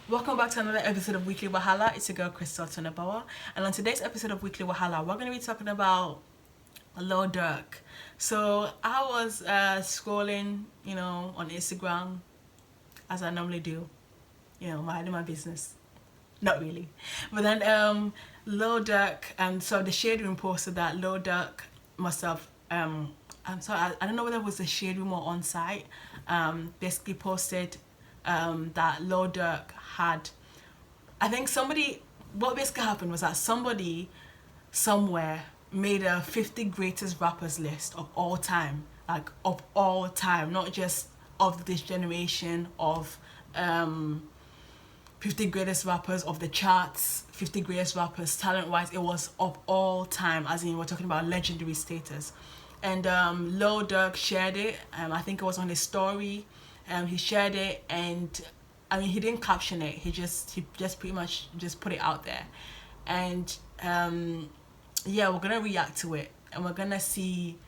Welcome back to another episode of Weekly Wahala. It's your girl Crystal Tweneboah, and on today's episode of Weekly Wahala, we're going to be talking about Lil Durk. So I was scrolling, on Instagram as I normally do, minding my business. Not really, but then Lil Durk, and so the Shade Room posted that Lil Durk must have I'm sorry, I don't know whether it was the Shade Room or on site. Basically posted that Lil Durk had, I think somebody, what basically happened was that somebody somewhere made a 50 greatest rappers list of all time, like of all time, not just of this generation, of 50 greatest rappers of the charts, 50 greatest rappers talent wise. It was of all time, as in we're talking about legendary status. And Lil Durk shared it. I think it was on his story. He shared it, and I mean, he didn't caption it. He just pretty much just put it out there. And yeah, we're gonna react to it, and we're gonna see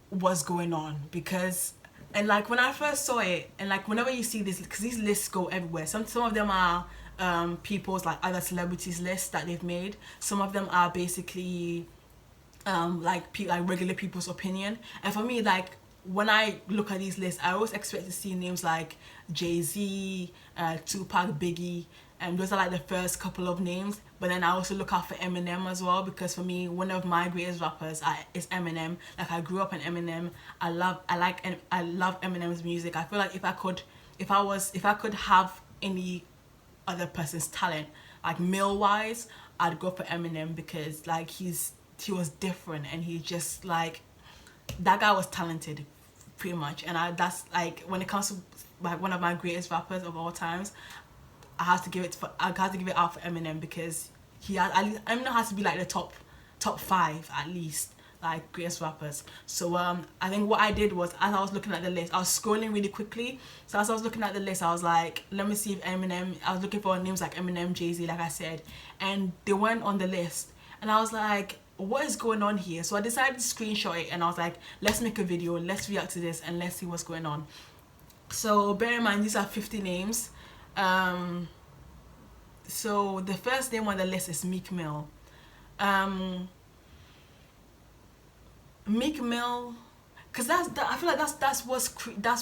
what's going on. Because, and like when I first saw it, and like whenever you see this, because these lists go everywhere. Some of them are people's, like, other celebrities lists that they've made. Some of them are basically like regular people's opinion. And for me, like, when I look at these lists, I always expect to see names like Jay-Z, Tupac, Biggie, and those are like the first couple of names. But then I also look out for Eminem as well, because for me, one of my greatest rappers is Eminem. Like, I grew up on Eminem. I love Eminem's music. I feel like if I could have any other person's talent, like male wise, I'd go for Eminem, because like he was different, and he just, like, that guy was talented, pretty much. And that's like, when it comes to like one of my greatest rappers of all times, I have to give it out for Eminem, because he has, at least Eminem has to be like the top 5 at least, like, greatest rappers. So I think what I did was, as I was looking at the list, I was scrolling really quickly. So as I was looking at the list, I was like, let me see if Eminem, I was looking for names like Eminem, Jay-Z, like I said, and they weren't on the list. And I was like, what is going on here? So I decided to screenshot it, and I was like, let's make a video, let's react to this, and let's see what's going on. So bear in mind, these are 50 names. So the first name on the list is Meek Mill. Meek Mill, because I feel like that's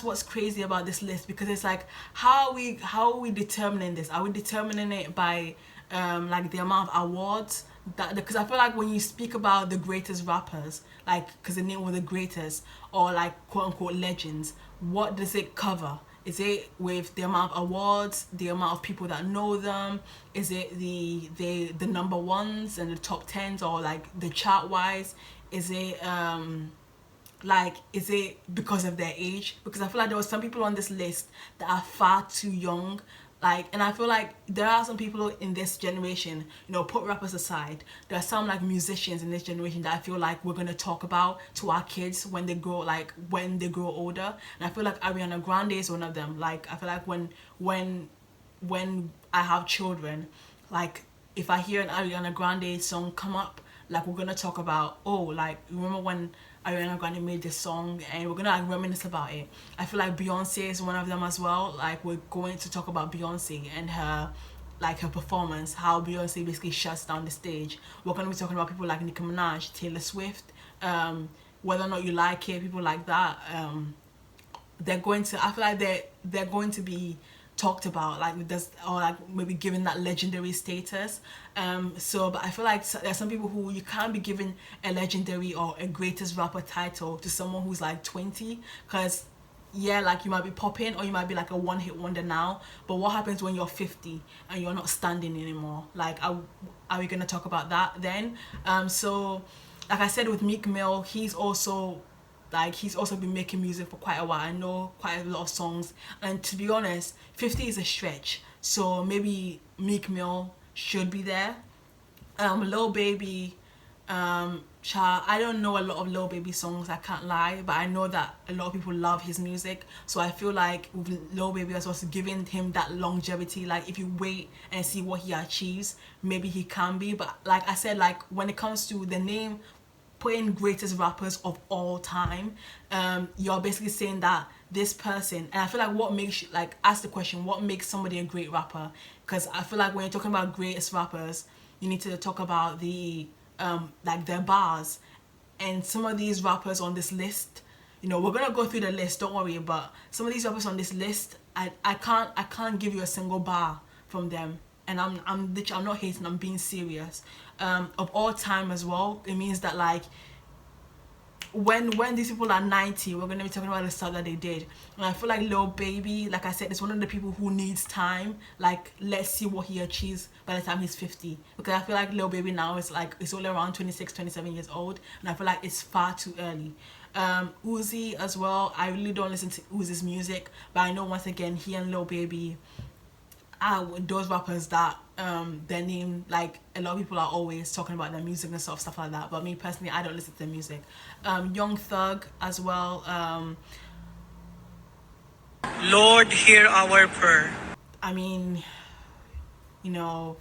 what's crazy about this list, because it's like, how are we determining this? Are we determining it by like the amount of awards that, because I feel like when you speak about the greatest rappers, like, because the name was the greatest, or like quote unquote legends, what does it cover? Is it with the amount of awards, the amount of people that know them? Is it the number ones and the top 10s, or like the chart wise? Is it like, is it because of their age? Because I feel like there were some people on this list that are far too young. Like, and I feel like there are some people in this generation, put rappers aside, there are some like musicians in this generation that I feel like we're gonna talk about to our kids when they grow older. And I feel like Ariana Grande is one of them. Like, I feel like when I have children, like, if I hear an Ariana Grande song come up, like, we're gonna talk about, oh, like, remember when Ariana Grande made this song, and we're gonna like reminisce about it. I feel like Beyonce is one of them as well. Like, we're going to talk about Beyonce and her performance, how Beyonce basically shuts down the stage. We're gonna be talking about people like Nicki Minaj, Taylor Swift, whether or not you like it, people like that. I feel like they're going to be talked about, like, this, or like maybe given that legendary status. But I feel like there's some people who you can't be given a legendary or a greatest rapper title to someone who's like 20, because yeah, like, you might be popping, or you might be like a one-hit wonder now, but what happens when you're 50 and you're not standing anymore? Like, are we gonna talk about that then? So like I said, with Meek Mill, he's also been making music for quite a while. I know quite a lot of songs, and to be honest, 50 is a stretch, so maybe Meek Mill should be there. Lil Baby, I don't know a lot of Lil Baby songs, I can't lie, but I know that a lot of people love his music, so I feel like with Lil Baby as well, so giving him that longevity, like, if you wait and see what he achieves, maybe he can be. But like I said, like, when it comes to the name put in greatest rappers of all time, you're basically saying that this person, and I feel like what makes you, like, ask the question, what makes somebody a great rapper? Because I feel like when you're talking about greatest rappers, you need to talk about the like their bars. And some of these rappers on this list, you know, we're gonna go through the list, don't worry, but some of these rappers on this list, I can't give you a single bar from them. And I'm literally, I'm not hating, I'm being serious. Of all time as well, it means that, like, when these people are 90, we're going to be talking about the stuff that they did. And I feel like Lil Baby, like I said, is one of the people who needs time. Like, let's see what he achieves by the time he's 50, because I feel like Lil Baby now is like, it's only around 26, 27 years old, and I feel like it's far too early. Uzi as well, I really don't listen to Uzi's music, but I know, once again, he and Lil Baby are those rappers that their name, like, a lot of people are always talking about their music and stuff like that, but me personally, I don't listen to their music. Young Thug as well. Lord, hear our prayer. I mean, you know,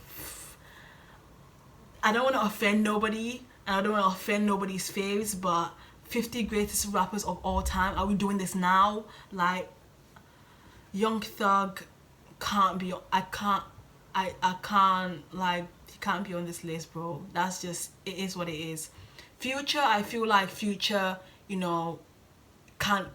I don't want to offend nobody, and I don't want to offend nobody's faves, but 50 greatest rappers of all time, are we doing this now? Like, Young Thug can't be, I can't, like, he can't be on this list, bro. That's just, it is what it is. Future, I feel like Future, you know,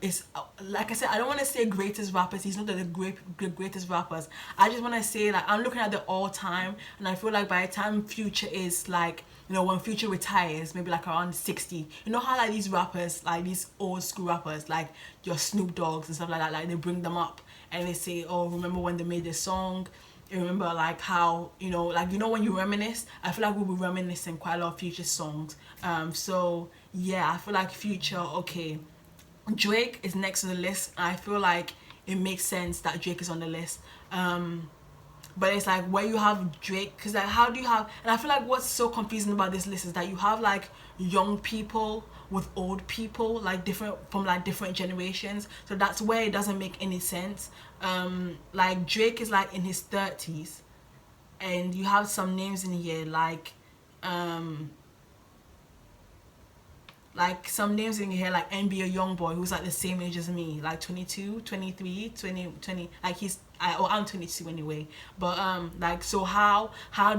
is, like I said, I don't want to say greatest rappers, he's not the greatest rappers. I just want to say, like, I'm looking at the all time, and I feel like by the time Future is, like, you know, when Future retires, maybe like around 60, you know how, like, these rappers, like these old school rappers, like your Snoop Dogs and stuff like that, like, they bring them up and they say, oh, remember when they made this song? You remember, like, how, you know, like, you know, when you reminisce, I feel like we'll be reminiscing quite a lot of Future songs. So yeah, I feel like Future, okay. Drake is next on the list, and I feel like it makes sense that Drake is on the list. But it's like, where you have Drake, because, like, how do you have, and I feel like what's so confusing about this list is that you have, like, young people with old people, like, different, from, like, different generations. So that's where it doesn't make any sense. Like, Drake is, like, in his 30s, and you have some names in here, like some names in here, like NBA Youngboy, who's like the same age as me, like 22, 23, 20, like I'm 22 anyway. But like, so how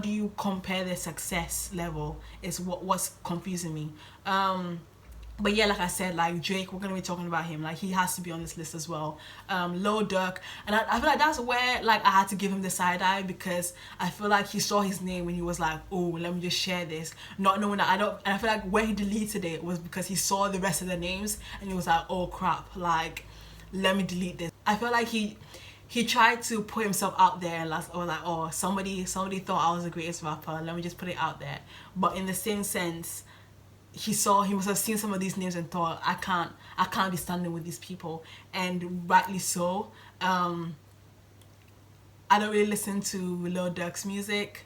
do you compare the success level is what's confusing me. But yeah, like I said, like Drake, we're gonna be talking about him. Like, he has to be on this list as well. Lil Durk, and I feel like that's where, like, I had to give him the side eye, because I feel like he saw his name and he was like, oh, let me just share this, not knowing that and I feel like where he deleted it was because he saw the rest of the names and he was like, oh crap, like, let me delete this. I feel like he tried to put himself out there, and like, oh, somebody thought I was the greatest rapper, let me just put it out there. But in the same sense, he must have seen some of these names and thought, I can't be standing with these people, and rightly so. I don't really listen to Lil Durk's music,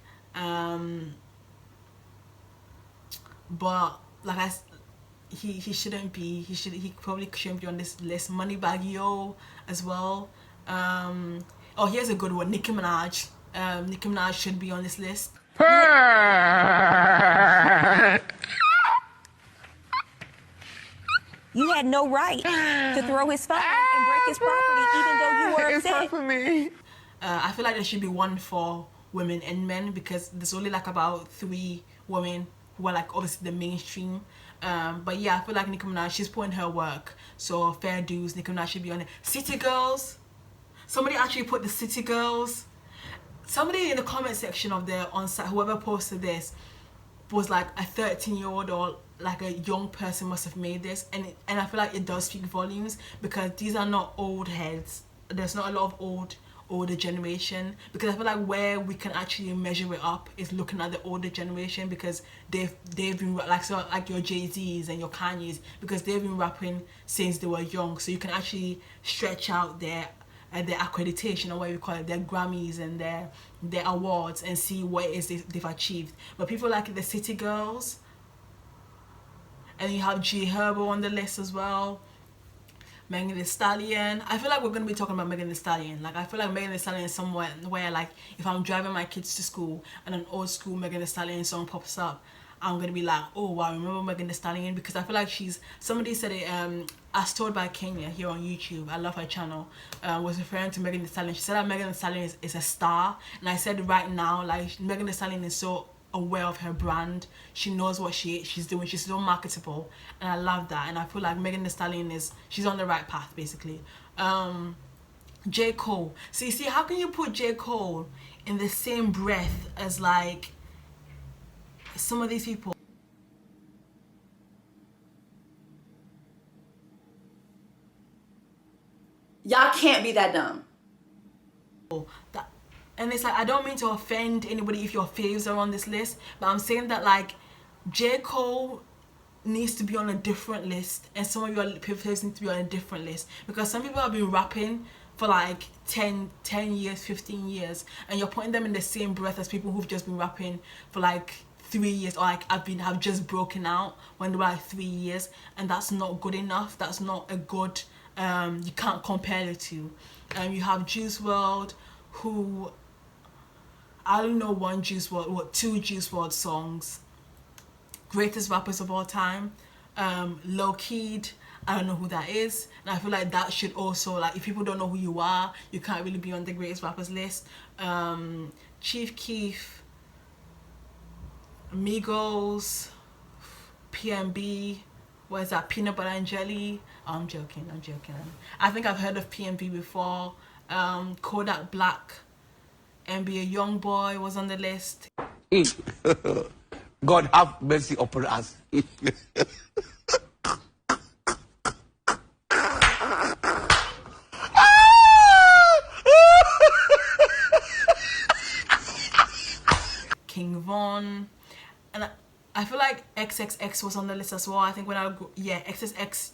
but like he shouldn't be. He probably shouldn't be on this list. Moneybagg Yo as well. Oh, here's a good one. Nicki Minaj. Nicki Minaj should be on this list. You had no right to throw his phone and break his property, even though you were upset. It's for me. I feel like there should be one for women and men, because there's only like about 3 women who are like obviously the mainstream. But yeah, I feel like Nicki Minaj, she's putting her work, so fair dues. Nicki Minaj should be on it. City Girls. Somebody actually put the City Girls. Somebody in the comment section of their on-site, whoever posted this, was like a 13-year-old or like a young person must have made this, and I feel like it does speak volumes, because these are not old heads. There's not a lot of older generation, because I feel like where we can actually measure it up is looking at the older generation, because they've been like, so like your Jay-Z's and your Kanye's, because they've been rapping since they were young, so you can actually stretch out their accreditation, or what we call it, their Grammys and their awards, and see what it is they've achieved. But people like the City Girls, and you have G Herbo on the list as well. Megan Thee Stallion. I feel like we're gonna be talking about Megan Thee Stallion. Like, I feel like Megan Thee Stallion is somewhere where, like, if I'm driving my kids to school and an old school Megan Thee Stallion song pops up, I'm gonna be like, oh wow, remember Megan Thee Stallion? Because I feel like somebody said it, as told by Kenya here on YouTube, I love her channel, was referring to Megan Thee Stallion. She said that Megan Thee Stallion is a star, and I said right now, like, Megan Thee Stallion is so aware of her brand. She knows what she's doing. She's so marketable, and I love that. And I feel like Megan Thee Stallion she's on the right path, basically. J. Cole. So you see, how can you put J. Cole in the same breath as like some of these people? Y'all can't be that dumb. And it's like, I don't mean to offend anybody if your faves are on this list, but I'm saying that like J. Cole needs to be on a different list, and some of your faves need to be on a different list, because some people have been rapping for like 10 years, 15 years, and you're putting them in the same breath as people who've just been rapping for like 3 years, or like have just broken out when they were like 3 years, and that's not good enough. That's not a good, you can't compare the two. You have Juice WRLD, who, I don't know, two Juice WRLD songs, greatest rappers of all time. Low Keyed, I don't know who that is, and I feel like that should also, like, if people don't know who you are, you can't really be on the greatest rappers list. Chief Keef, Migos, PNB, what is that, Peanut Butter and Jelly? Oh, I'm joking. I think I've heard of PNB before. Kodak Black, NBA Youngboy was on the list. God have mercy upon us. King Von, and I feel like XXX was on the list as well. I think when XXX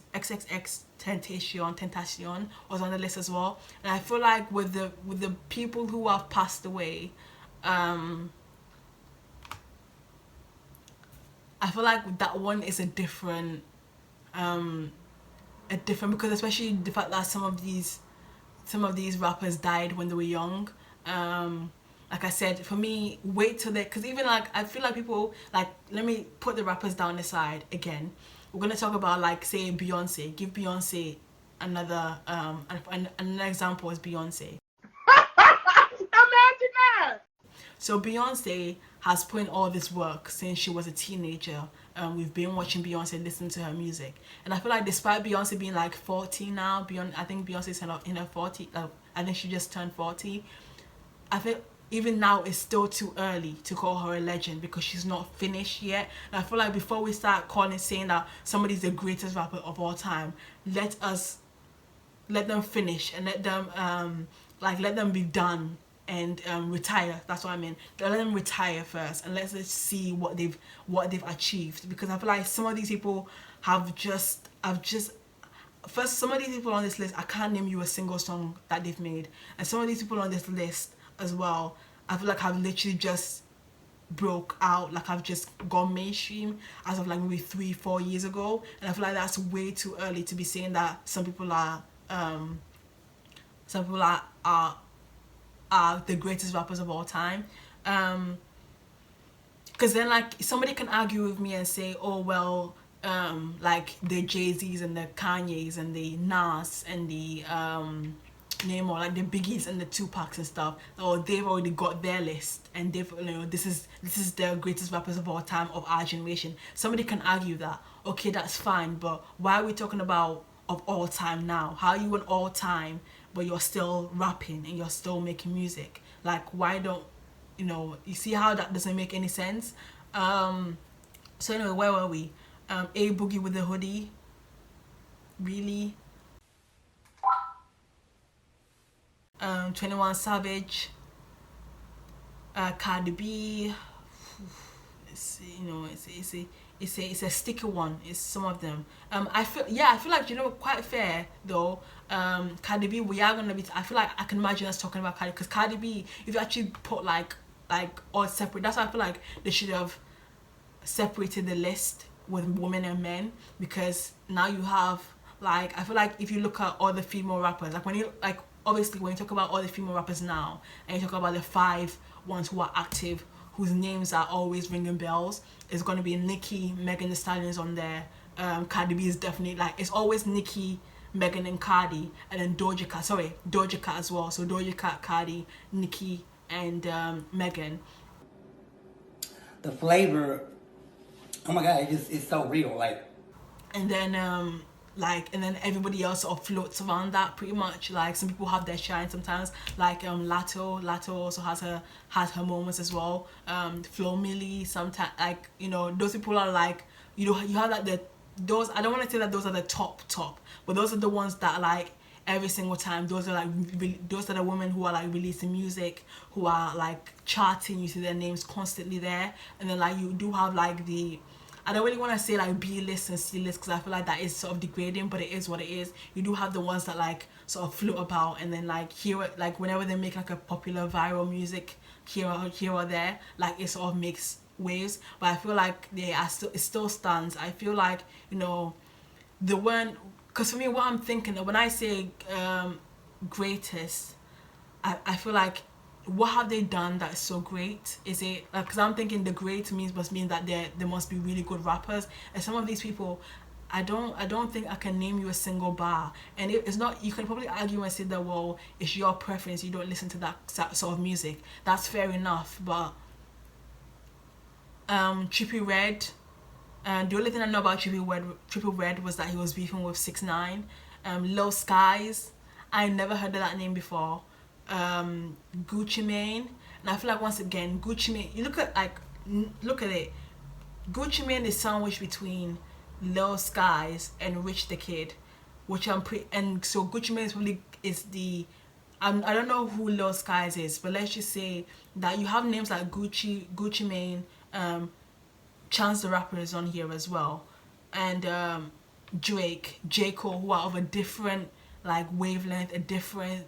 Tentacion was on the list as well. And I feel like with the people who have passed away, I feel like that one is a different, because especially the fact that some of these rappers died when they were young. Like I said, for me, wait till because even like, I feel like people, like, let me put the rappers down aside again. We're gonna talk about, like, say Beyonce. Give Beyonce another another example is Beyonce. Imagine that. So Beyonce has put in all this work since she was a teenager. We've been watching Beyonce, listening to her music, and I feel like despite Beyonce being like 40 now, I think Beyonce's in her 40. I think she just turned 40. I think even now it's still too early to call her a legend because she's not finished yet. And I feel like before we start saying that somebody's the greatest rapper of all time, let them finish and let them be done and retire. That's what I mean. Let them retire first, and let's see what they've achieved. Because I feel like some of these people first, some of these people on this list, I can't name you a single song that they've made, and some of these people on this list as well, I feel like have literally just broke out, like I've just gone mainstream as of like maybe 3-4 years ago. And I feel like that's way too early to be saying that some people are the greatest rappers of all time. Because then, like, somebody can argue with me and say, oh well, like the Jay-Z's and the Kanye's and the Nas and the name, or like the Biggies and the Tupacs and stuff, or they've already got their list, and they've, this is the greatest rappers of all time of our generation. Somebody can argue that, okay, that's fine, but why are we talking about of all time now? How are you an all time but you're still rapping and you're still making music? Like, why don't you see how that doesn't make any sense? So anyway, where were we? A Boogie with the Hoodie, really? 21 Savage, Cardi B. It's a sticky one. It's some of them. I feel like, quite fair though. Cardi B, we are gonna be. I feel like I can imagine us talking about Cardi, because Cardi B, if you actually put like all separate, that's why I feel like they should have separated the list with women and men, because now you have, like, I feel like if you look at all the female rappers, like when you obviously when you talk about all the female rappers now and you talk about the 5 ones who are active whose names are always ringing bells. It's going to be Nicki, Megan Thee Stallion's on there. Cardi B is definitely, like, it's always Nicki, Megan and Cardi, and then Doja Cat as well. So Doja Cat, Cardi, Nicki, and Megan. The flavor, oh my god, it's so real, like. And then and then everybody else sort of floats around that pretty much. Like, some people have their shine sometimes, like Lato also has her moments as well. Flo Milli sometimes, like, you know, those people are like, you know, you have like those, I don't want to say that those are the top, but those are the ones that are like every single time. Those are like those are the women who are like releasing music, who are like charting. You see their names constantly there. And then like you do have like the, I don't really want to say like B list and C list, because I feel like that is sort of degrading, but it is what it is. You do have the ones that like sort of float about, and then like here, like whenever they make like a popular viral music here or there, like it sort of makes waves. But I feel like it still stands. I feel like, you know, the one, because for me, what I'm thinking when I say greatest, I feel like, what have they done that is so great? Is it like, because I'm thinking the great must mean that they must be really good rappers, and some of these people, I don't think I can name you a single bar. And it's not, you can probably argue and say that, well, it's your preference, you don't listen to that sort of music. That's fair enough, but Trippie Redd, and the only thing I know about Trippie Redd was that he was beefing with 6ix9ine. Lil Skies, I never heard of that name before. Gucci Mane, and I feel like, once again, Gucci Mane, you look at it, Gucci Mane is sandwiched between Lil Skies and Rich the Kid, which and so Gucci Mane probably is the, I don't know who Lil Skies is, but let's just say that you have names like Gucci Mane, Chance the Rapper is on here as well, and Drake, J. Cole, who are of a different like wavelength, a different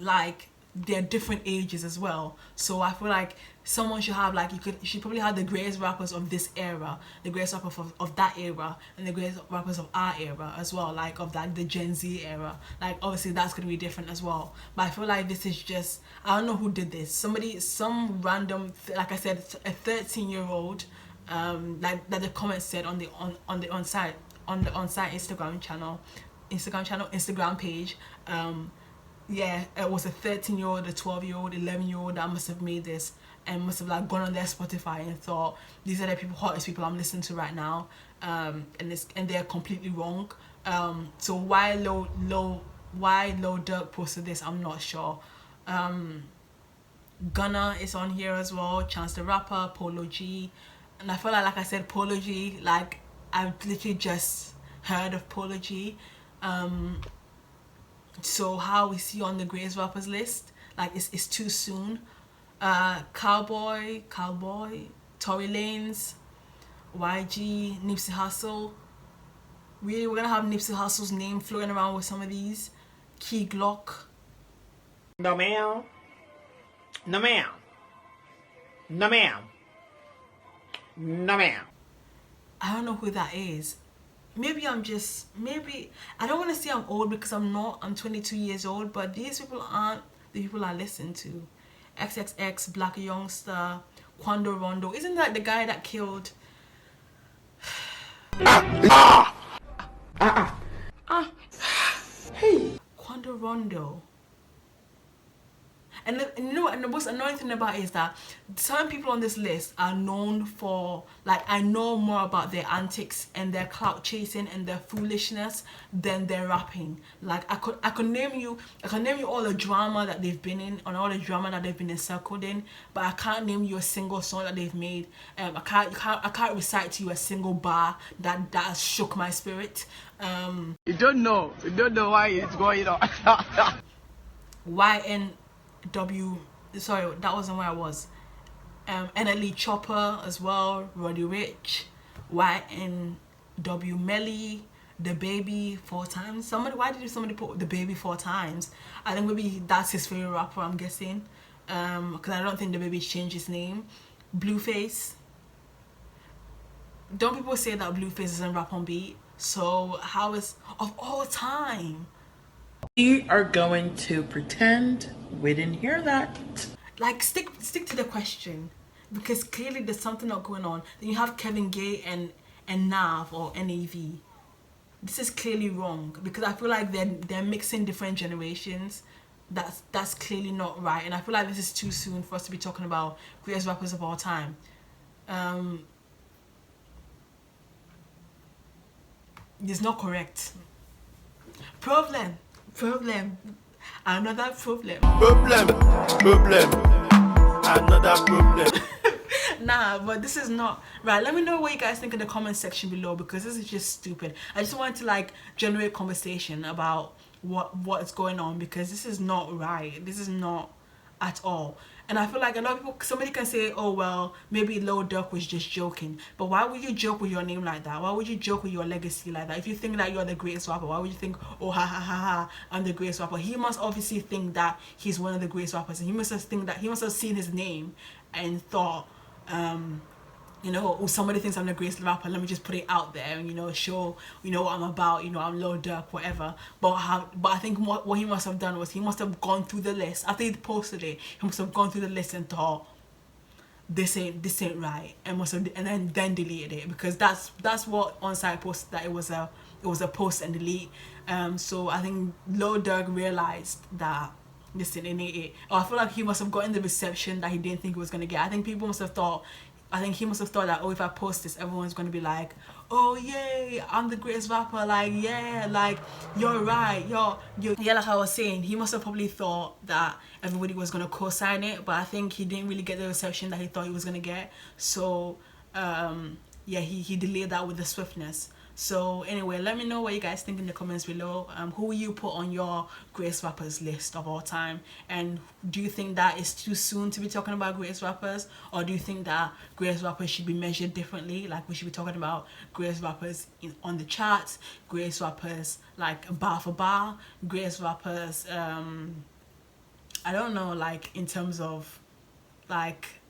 like they're different ages as well. So I feel like someone should have like, you should probably have the greatest rappers of this era, the greatest rappers of that era, and the greatest rappers of our era as well, like of like the Gen Z era. Like obviously that's gonna be different as well. But I feel like this is just, I don't know who did this. Some random, like I said, a 13-year-old, like that the comments said on the on-site Instagram page. Yeah, it was a 13-year-old, a 12-year-old, 11-year-old that must have made this, and must have like gone on their Spotify and thought, these are the hottest people I'm listening to right now, and they're completely wrong. So why Lil Durk posted this, I'm not sure. Gunna is on here as well, Chance the Rapper, Polo G, and I feel like I said, Polo G, like I've literally just heard of Polo G. So how is he on the greatest rappers list? Like it's too soon. Cowboy, Tory Lanez, YG, Nipsey Hussle. Really, we're gonna have Nipsey Hussle's name floating around with some of these. Key Glock. No ma'am. No ma'am. No ma'am. No ma'am. I don't know who that is. Maybe I don't want to say I'm old, because I'm not. I'm 22 years old, but these people aren't the people I listen to. XXX, Black Youngster, Quando Rondo. Isn't that the guy that killed? Hey, Quando Rondo. And you know, and the most annoying thing about it is that some people on this list are known for, like, I know more about their antics and their clout chasing and their foolishness than their rapping. Like I could name you all the drama that they've been in, and all the drama that they've been encircled in, but I can't name you a single song that they've made. I can't recite to you a single bar that shook my spirit. You don't know why it's going on. Sorry, that wasn't where I was. NLE Chopper as well, Roddy Rich, YNW Melly, The Baby 4 times. Why did somebody put The Baby 4 times? I think maybe that's his favorite rapper, I'm guessing. Because I don't think The Baby changed his name. Blueface. Don't people say that Blueface doesn't rap on beat? So how is, of all time? We are going to pretend we didn't hear that. like stick to the question, because clearly there's something not going on. Then you have Kevin Gates and Nav or NAV. This is clearly wrong, because I feel like they're mixing different generations. That's clearly not right, and I feel like this is too soon for us to be talking about greatest rappers of all time. It's not correct. Problem, another problem. Another problem. Nah, but this is not right. Let me know what you guys think in the comment section below, because this is just stupid. I just wanted to like generate conversation about what's going on, because this is not right. This is not at all. And I feel like a lot of people, somebody can say, oh well, maybe Lil Durk was just joking. But why would you joke with your name like that? Why would you joke with your legacy like that? If you think that you're the greatest rapper, why would you think, oh ha ha ha ha, I'm the greatest rapper? He must obviously think that he's one of the greatest rappers, and he must have seen his name and thought, you know, oh, somebody thinks I'm the greatest rapper, let me just put it out there and, you know, show, you know, what I'm about, you know, I'm Lil Durk, whatever. But I think what he must have done was he must have gone through the list. After he posted it, he must have gone through the list and thought, this ain't right, and then deleted it, because that's what Onside posted, that it was a post and delete. So I think Lil Durk realized that, listen, I feel like he must have gotten the reception that he didn't think he was gonna get. I think he must have thought that, oh, if I post this, everyone's gonna be like, oh yay, I'm the greatest rapper, like, yeah, like, you're right, yeah, like I was saying, he must have probably thought that everybody was gonna co-sign it, but I think he didn't really get the reception that he thought he was gonna get. So yeah, he delayed that with the swiftness. So anyway, let me know what you guys think in the comments below. Who will you put on your greatest rappers list of all time? And do you think that it's too soon to be talking about greatest rappers? Or do you think that greatest rappers should be measured differently? Like, we should be talking about greatest rappers on the charts, greatest rappers like bar for bar, greatest rappers, I don't know, like in terms of like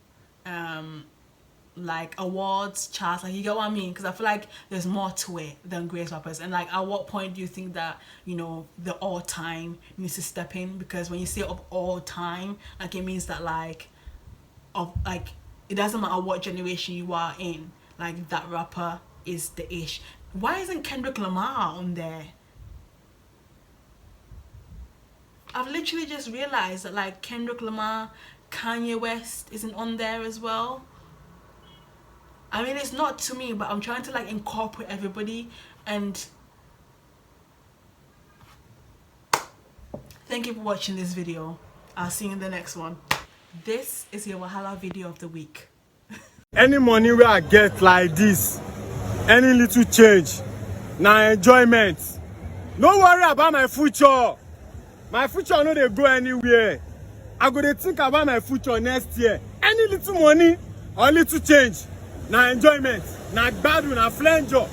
awards, charts, like, you get what I mean? Because I feel like there's more to it than greatest rappers. And like, at what point do you think that, you know, the all time needs to step in? Because when you say of all time, like, it means that like it doesn't matter what generation you are in, like, that rapper is the ish. Why isn't Kendrick Lamar on there? I've literally just realized that like Kendrick Lamar, Kanye West isn't on there as well. I mean, it's not to me, but I'm trying to like incorporate everybody. And thank you for watching this video. I'll see you in the next one. This is your Wahala video of the week. Any money where I get like this, any little change, now enjoyment. No worry about my future. My future no dey go anywhere. I go to think about my future next year. Any little money or little change, now enjoyment, now gbadun, now flenjo.